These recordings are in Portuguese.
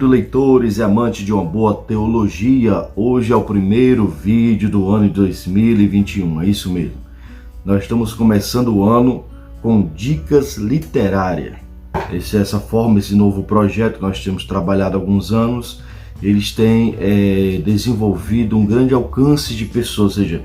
Muito leitores e amantes de uma boa teologia, hoje é o primeiro vídeo do ano de 2021, é isso mesmo. Nós estamos começando o ano com dicas literárias. Esse novo projeto que nós temos trabalhado há alguns anos, eles têm desenvolvido um grande alcance de pessoas, ou seja,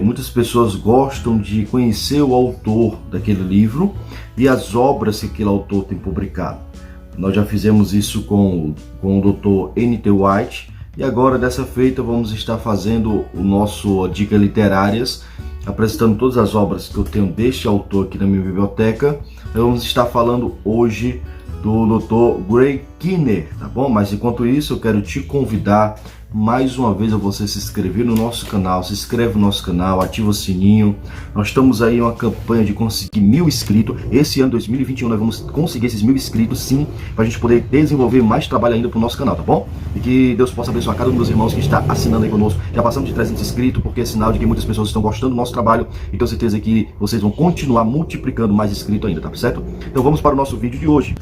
muitas pessoas gostam de conhecer o autor daquele livro e as obras que aquele autor tem publicado. Nós já fizemos isso com o Dr. N.T. Wright e agora, dessa feita, vamos estar fazendo o nosso Dicas Literárias, apresentando todas as obras que eu tenho deste autor aqui na minha biblioteca. Vamos estar falando hoje do Dr. Greg Kinnear, tá bom? Mas enquanto isso, eu quero te convidar mais uma vez a você se inscrever no nosso canal. Se inscreve no nosso canal, ativa o sininho. Nós estamos aí em uma campanha de conseguir 1000 inscritos. Esse ano 2021 nós vamos conseguir esses 1000 inscritos, sim, para a gente poder desenvolver mais trabalho ainda para o nosso canal, tá bom? E que Deus possa abençoar cada um dos irmãos que está assinando aí conosco. Já passamos de 300 inscritos, porque é sinal de que muitas pessoas estão gostando do nosso trabalho e tenho certeza que vocês vão continuar multiplicando mais inscritos ainda, tá certo? Então vamos para o nosso vídeo de hoje.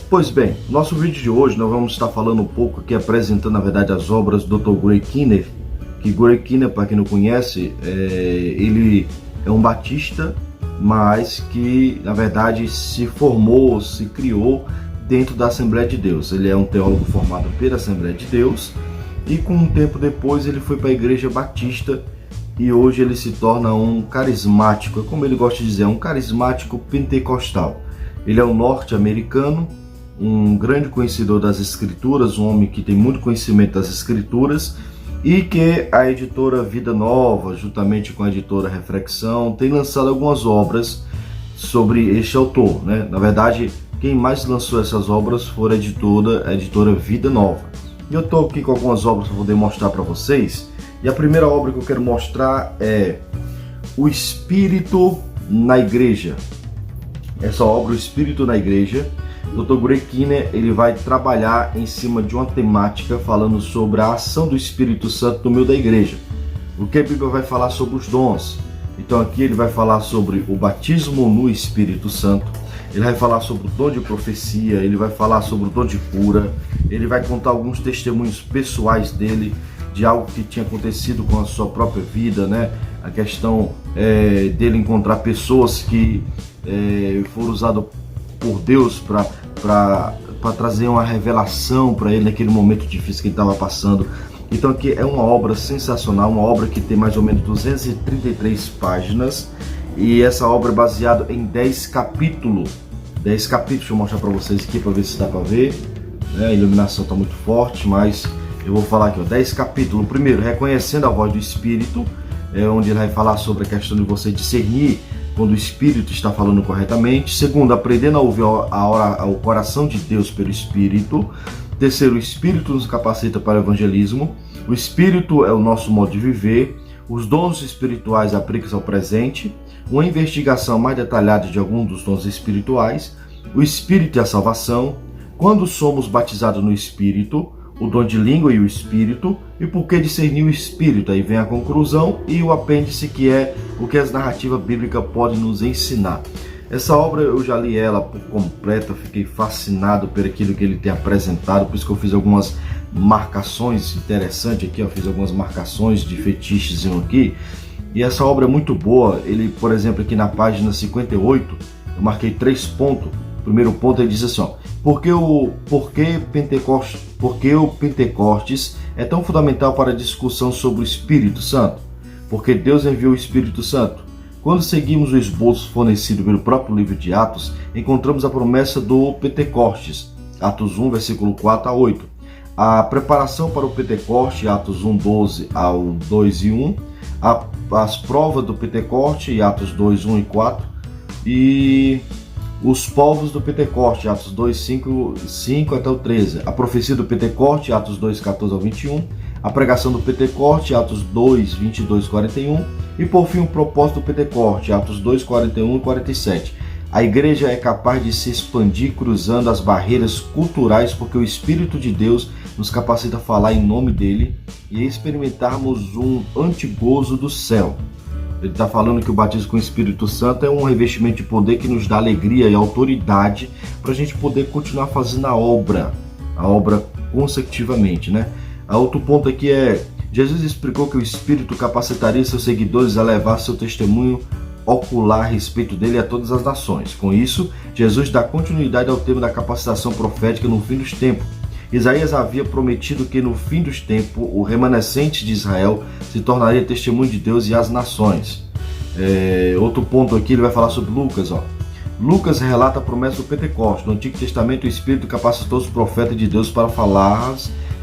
Pois bem, nosso vídeo de hoje nós vamos estar falando um pouco aqui, apresentando na verdade as obras do Dr. Greg Kinnear. Que Greg Kinnear, para quem não conhece, ele é um batista, mas que na verdade se formou, se criou dentro da Assembleia de Deus. Ele é um teólogo formado pela Assembleia de Deus e com um tempo depois ele foi para a Igreja Batista e hoje ele se torna um carismático, como ele gosta de dizer, um carismático pentecostal. Ele é um norte-americano, um grande conhecedor das Escrituras, um homem que tem muito conhecimento das Escrituras e que a editora Vida Nova, juntamente com a editora Reflexão, tem lançado algumas obras sobre este autor, né? Na verdade, quem mais lançou essas obras foi a editora Vida Nova. E eu estou aqui com algumas obras para poder mostrar para vocês. E a primeira obra que eu quero mostrar é O Espírito na Igreja. Essa obra, O Espírito na Igreja, Dr. Greg Kinnear, ele vai trabalhar em cima de uma temática falando sobre a ação do Espírito Santo no meio da igreja. O que a Bíblia vai falar sobre os dons. Então aqui ele vai falar sobre o batismo no Espírito Santo, ele vai falar sobre o dom de profecia, ele vai falar sobre o dom de cura, ele vai contar alguns testemunhos pessoais dele, de algo que tinha acontecido com a sua própria vida, né? A questão dele encontrar pessoas que foram usadas por Deus para trazer uma revelação para ele naquele momento difícil que ele estava passando. Então aqui é uma obra sensacional, uma obra que tem mais ou menos 233 páginas e essa obra é baseada em 10 capítulos. 10 capítulos, deixa eu mostrar para vocês aqui para ver se dá para ver, né? A iluminação está muito forte, mas eu vou falar aqui, ó, 10 capítulos. Primeiro, reconhecendo a voz do Espírito, onde ele vai falar sobre a questão de você discernir quando o Espírito está falando corretamente. Segundo, aprendendo a ouvir o coração de Deus pelo Espírito. Terceiro, o Espírito nos capacita para o evangelismo. O Espírito é o nosso modo de viver. Os dons espirituais aplicam-se ao presente. Uma investigação mais detalhada de alguns dos dons espirituais. O Espírito e a salvação. Quando somos batizados no Espírito, o dom de língua e o Espírito, e por que discernir o Espírito? Aí vem a conclusão e o apêndice, que é o que as narrativas bíblicas podem nos ensinar. Essa obra eu já li ela por completa, fiquei fascinado por aquilo que ele tem apresentado, por isso que eu fiz algumas marcações interessantes aqui, eu fiz algumas marcações de fetiches aqui, e essa obra é muito boa. Ele, por exemplo, aqui na página 58, eu marquei 3 pontos. O primeiro ponto ele diz assim, ó, por que o Pentecostes é tão fundamental para a discussão sobre o Espírito Santo? Porque Deus enviou o Espírito Santo. Quando seguimos o esboço fornecido pelo próprio livro de Atos, encontramos a promessa do Pentecostes, Atos 1, versículo 4 a 8. A preparação para o Pentecoste, Atos 1, 12 ao 2 e 1. As provas do Pentecoste, Atos 2, 1 e 4. E os povos do Pentecoste, Atos 2, 5 até o 13. A profecia do Pentecoste, Atos 2, 14 ao 21. A pregação do Pentecoste, Atos 2, 22, 41. E por fim o propósito do Pentecoste, Atos 2, 41 e 47. A igreja é capaz de se expandir cruzando as barreiras culturais porque o Espírito de Deus nos capacita a falar em nome dele e experimentarmos um antigozo do céu. Ele está falando que o batismo com o Espírito Santo é um revestimento de poder que nos dá alegria e autoridade para a gente poder continuar fazendo a obra consecutivamente, né? Outro ponto aqui é, Jesus explicou que o Espírito capacitaria seus seguidores a levar seu testemunho ocular a respeito dele a todas as nações. Com isso, Jesus dá continuidade ao tema da capacitação profética no fim dos tempos. Isaías havia prometido que no fim dos tempos o remanescente de Israel se tornaria testemunho de Deus e as nações. Outro ponto aqui, ele vai falar sobre Lucas. Lucas relata a promessa do Pentecostes. No Antigo Testamento, o Espírito capacitou os profetas de Deus para falar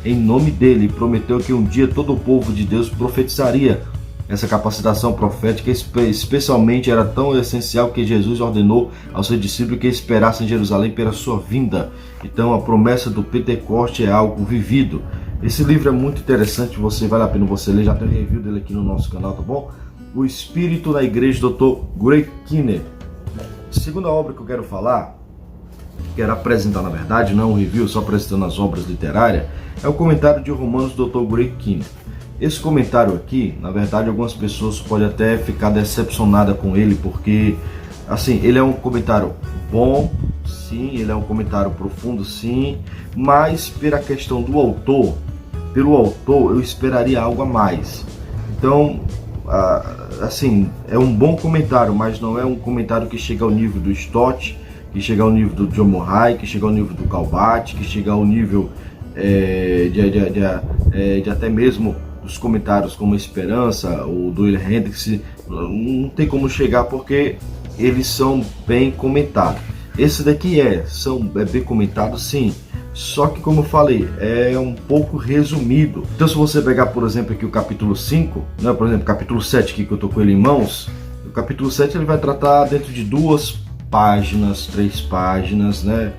em nome dele e prometeu que um dia todo o povo de Deus profetizaria. Essa capacitação profética especialmente era tão essencial que Jesus ordenou aos seus discípulos que esperassem em Jerusalém pela sua vinda. Então a promessa do Pentecoste é algo vivido. Esse livro é muito interessante, vale a pena você ler, já tem review dele aqui no nosso canal, tá bom? O Espírito na Igreja, Dr. Greg Kinnear. Segunda obra que eu quero falar, quero apresentar na verdade, não é um review, só apresentando as obras literárias, é o comentário de Romanos do Dr. Greg Kinnear. Esse comentário aqui, na verdade, algumas pessoas podem até ficar decepcionadas com ele, porque, assim, ele é um comentário bom, sim, ele é um comentário profundo, sim, mas pela questão do autor, eu esperaria algo a mais. Então, assim, é um bom comentário, mas não é um comentário que chega ao nível do Stott, que chega ao nível do John Murray, que chega ao nível do Calbat, que chega ao nível de até mesmo os comentários como Esperança, o do Will Hendricks, não tem como chegar porque eles são bem comentados. Esse daqui é bem comentado, sim, só que como eu falei, é um pouco resumido. Então se você pegar, por exemplo, aqui o capítulo 5, né, por exemplo, capítulo 7 aqui que eu tô com ele em mãos, o capítulo 7 ele vai tratar dentro de 2 páginas, 3 páginas, né?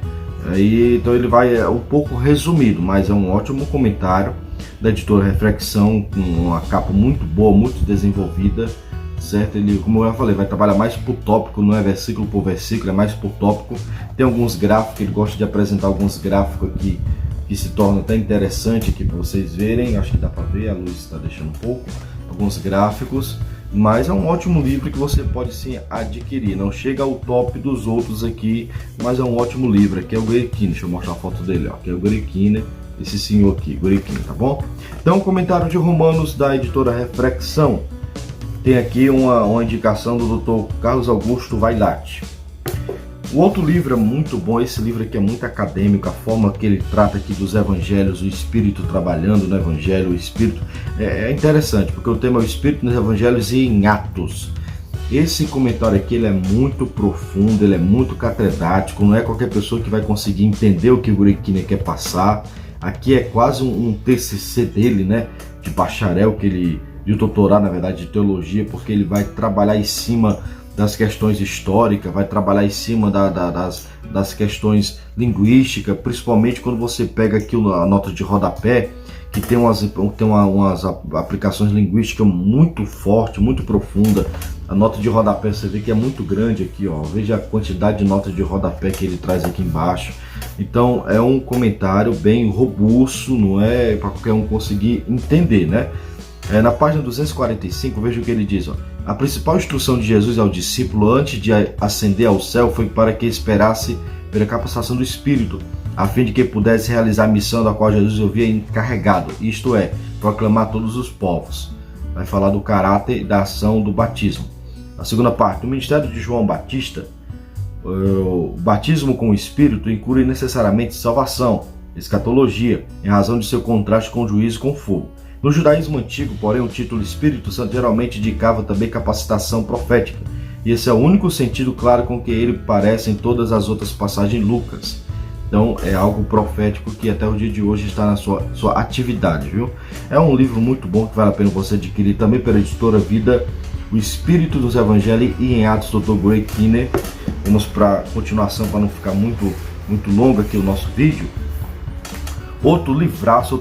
Aí, então ele vai um pouco resumido, mas é um ótimo comentário da editora Reflexão, com uma capa muito boa, muito desenvolvida, certo? Ele, como eu já falei, vai trabalhar mais por tópico, não é versículo por versículo, é mais por tópico. Tem alguns gráficos, ele gosta de apresentar alguns gráficos aqui que se torna até interessante aqui para vocês verem. Acho que dá para ver, a luz está deixando um pouco, alguns gráficos, mas é um ótimo livro que você pode sim adquirir. Não chega ao top dos outros aqui, mas é um ótimo livro. Aqui é o Greg Kinnear, deixa eu mostrar a foto dele, ó. Aqui é o Greg Kinnear, esse senhor aqui, Greg Kinnear, tá bom? Então, comentário de Romanos da editora Reflexão. Tem aqui uma indicação do Dr. Carlos Augusto Vailate. O outro livro é muito bom, esse livro aqui é muito acadêmico, a forma que ele trata aqui dos evangelhos, o Espírito trabalhando no evangelho, o Espírito é interessante, porque o tema é o Espírito nos evangelhos e em Atos. Esse comentário aqui ele é muito profundo, ele é muito catedrático, não é qualquer pessoa que vai conseguir entender o que o Greg Kinnear quer passar. Aqui é quase um TCC dele, né, de bacharel, de doutorado, na verdade, de teologia, porque ele vai trabalhar em cima das questões históricas, vai trabalhar em cima das questões linguísticas, principalmente quando você pega aqui a nota de rodapé, que tem umas aplicações linguísticas muito forte, muito profunda. A nota de rodapé você vê que é muito grande aqui, ó. Veja a quantidade de notas de rodapé que ele traz aqui embaixo. Então é um comentário bem robusto, não é para qualquer um conseguir entender, né? Na página 245, veja o que ele diz, ó. A principal instrução de Jesus ao discípulo antes de ascender ao céu foi para que esperasse pela capacitação do Espírito, a fim de que pudesse realizar a missão da qual Jesus havia encarregado, isto é, proclamar a todos os povos. Vai falar do caráter e da ação do batismo. A segunda parte, no ministério de João Batista, o batismo com o Espírito inclui necessariamente salvação, escatologia, em razão de seu contraste com o juízo com fogo. No judaísmo antigo, porém, o título Espírito Santo geralmente indicava também capacitação profética, e esse é o único sentido claro com que ele parece em todas as outras passagens de Lucas. Então é algo profético que até o dia de hoje está na sua atividade, viu? É um livro muito bom que vale a pena você adquirir também pela editora Vida, O Espírito dos Evangelhos e em Atos, Dr. Greg Kinnear. Vamos para a continuação para não ficar muito longo aqui o nosso vídeo. Outro livraço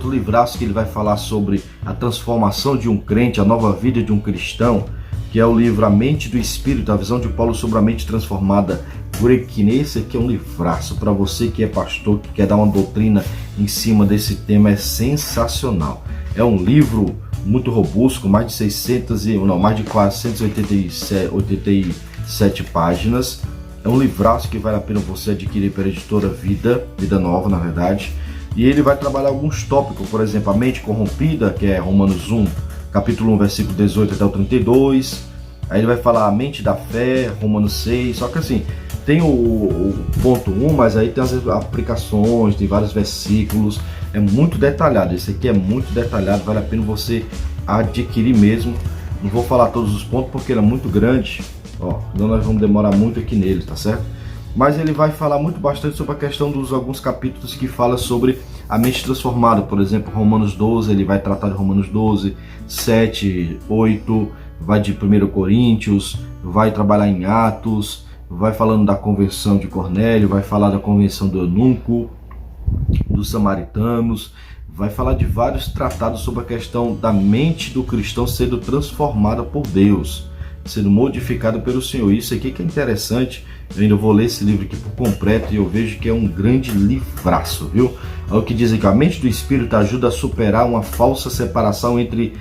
que ele vai falar sobre a transformação de um crente, a nova vida de um cristão, que é o livro A Mente do Espírito, a visão de Paulo sobre a mente transformada. Greg Kinnear, esse aqui é um livraço para você que é pastor, que quer dar uma doutrina em cima desse tema, é sensacional. É um livro muito robusto, com mais de 487 páginas. É um livraço que vale a pena você adquirir pela editora Vida Nova, na verdade. E ele vai trabalhar alguns tópicos, por exemplo, a mente corrompida, que é Romanos 1, capítulo 1, versículo 18 até o 32. Aí ele vai falar a mente da fé, Romanos 6. Só que assim, tem o ponto 1, mas aí tem as aplicações, tem vários versículos. É muito detalhado, esse aqui é muito detalhado, vale a pena você adquirir mesmo. Não vou falar todos os pontos porque ele é muito grande, ó, então nós vamos demorar muito aqui nele, tá certo? Mas ele vai falar muito bastante sobre a questão dos alguns capítulos que fala sobre a mente transformada. Por exemplo, Romanos 12, ele vai tratar de Romanos 12, 7, 8, vai de 1 Coríntios, vai trabalhar em Atos, vai falando da conversão de Cornélio, vai falar da conversão do eunuco, dos samaritanos, vai falar de vários tratados sobre a questão da mente do cristão sendo transformada por Deus, sendo modificado pelo Senhor. Isso aqui que é interessante. Eu ainda vou ler esse livro aqui por completo e eu vejo que é um grande livraço, viu? É o que dizem que a mente do Espírito ajuda a superar uma falsa separação entre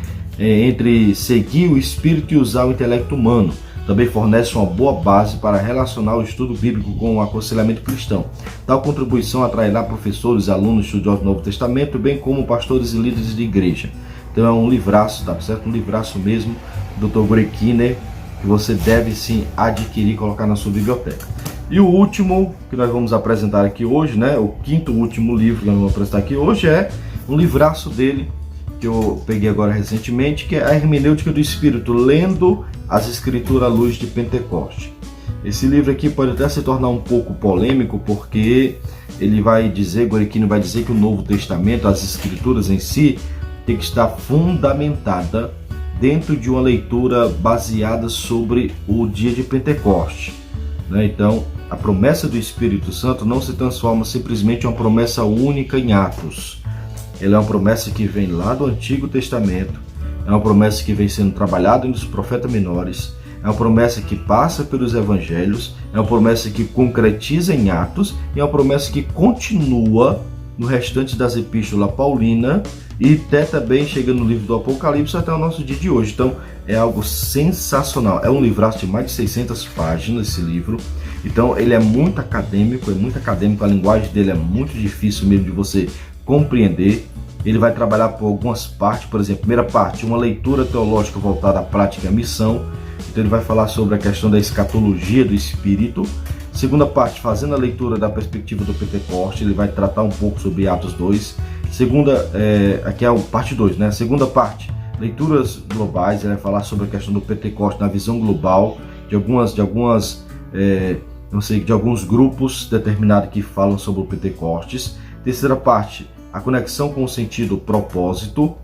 seguir o Espírito e usar o intelecto humano. Também fornece uma boa base para relacionar o estudo bíblico com o aconselhamento cristão. Tal contribuição atrairá professores e alunos estudiosos do Novo Testamento, bem como pastores e líderes de igreja. Então é um livraço, tá certo? Um livraço mesmo, Dr. Greg Kinnear, que você deve sim adquirir e colocar na sua biblioteca. E o último que nós vamos apresentar aqui hoje, né? O quinto último livro que nós vamos apresentar aqui hoje é um livraço dele, que eu peguei agora recentemente, que é a Hermenêutica do Espírito, lendo as Escrituras à luz de Pentecoste. Esse livro aqui pode até se tornar um pouco polêmico, porque ele vai dizer, Guarequino vai dizer que o Novo Testamento, as Escrituras em si, tem que estar fundamentada dentro de uma leitura baseada sobre o dia de Pentecoste, né? Então, a promessa do Espírito Santo não se transforma simplesmente em uma promessa única em Atos. Ela é uma promessa que vem lá do Antigo Testamento, é uma promessa que vem sendo trabalhada nos profetas menores, é uma promessa que passa pelos evangelhos, é uma promessa que concretiza em Atos e é uma promessa que continua no restante das epístolas paulinas e até também chega no livro do Apocalipse até o nosso dia de hoje. Então é algo sensacional, é um livraço de mais de 600 páginas esse livro. Então ele é muito acadêmico, a linguagem dele é muito difícil mesmo de você compreender. Ele vai trabalhar por algumas partes, por exemplo, primeira parte, uma leitura teológica voltada à prática e à missão. Então ele vai falar sobre a questão da escatologia do Espírito. Segunda parte, fazendo a leitura da perspectiva do Pentecoste, ele vai tratar um pouco sobre Atos 2. Aqui é a parte 2, né? Segunda parte, leituras globais, ele vai falar sobre a questão do Pentecoste na visão global, de alguns grupos determinados que falam sobre o Pentecostes. Terceira parte, a conexão com o sentido propósito.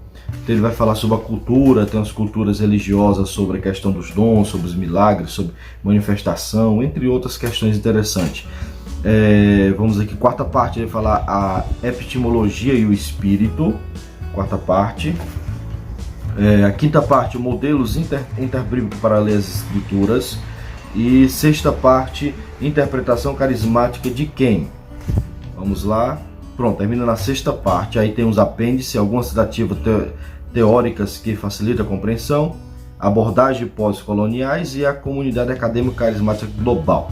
Então ele vai falar sobre a cultura, tem as culturas religiosas, sobre a questão dos dons, sobre os milagres, sobre manifestação, entre outras questões interessantes. Vamos aqui, quarta parte, ele vai falar a epistemologia e o espírito, quarta parte. A quinta parte, modelos interbíblicos para ler as escrituras. E sexta parte, interpretação carismática de quem? Vamos lá. Pronto, termina na sexta parte. Aí tem os apêndices, algumas citativas teóricas que facilitam a compreensão, abordagem pós-coloniais e a comunidade acadêmica carismática global.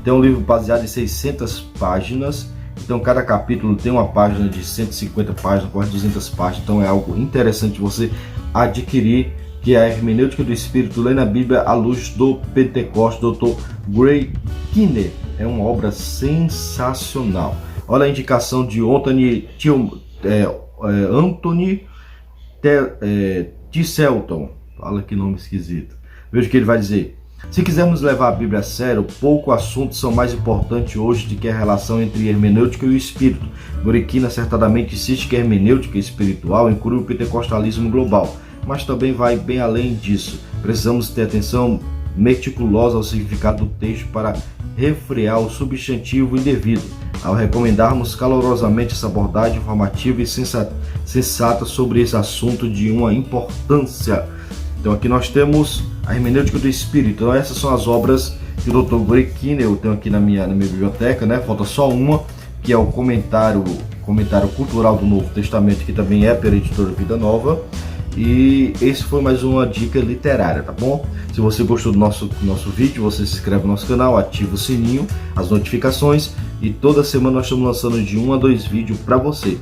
Tem um livro baseado em 600 páginas, então cada capítulo tem uma página de 150 páginas, quase 200 páginas, então é algo interessante você adquirir, que é a Hermenêutica do Espírito, lendo a Bíblia à luz do Pentecoste, Dr. Greg Kinnear. É uma obra sensacional. Olha a indicação de Anthony T. Selton. Fala que nome esquisito. Veja o que ele vai dizer. Se quisermos levar a Bíblia a sério, poucos assuntos são mais importantes hoje do que a relação entre hermenêutica e o espírito. Guarequino acertadamente insiste que a hermenêutica espiritual inclui o pentecostalismo global, mas também vai bem além disso. Precisamos ter atenção meticulosa ao significado do texto para refrear o substantivo indevido, ao recomendarmos calorosamente essa abordagem informativa e sensata sobre esse assunto de uma importância. Então aqui nós temos a Hermenêutica do Espírito. Então essas são as obras que o Dr. Greg Kinnear, eu tenho aqui na minha biblioteca, né? Falta só uma, que é o comentário cultural do Novo Testamento, que também é pela editora Vida Nova. E esse foi mais uma dica literária, tá bom? Se você gostou do nosso vídeo, você se inscreve no nosso canal, ativa o sininho, as notificações, e toda semana nós estamos lançando de 1 a 2 vídeos para você.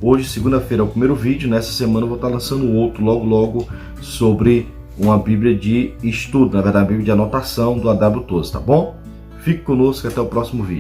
Hoje, segunda-feira, é o primeiro vídeo. Nessa semana eu vou estar lançando outro logo sobre uma Bíblia de estudo, na verdade, a Bíblia de anotação do A.W. Tozer, tá bom? Fique conosco até o próximo vídeo.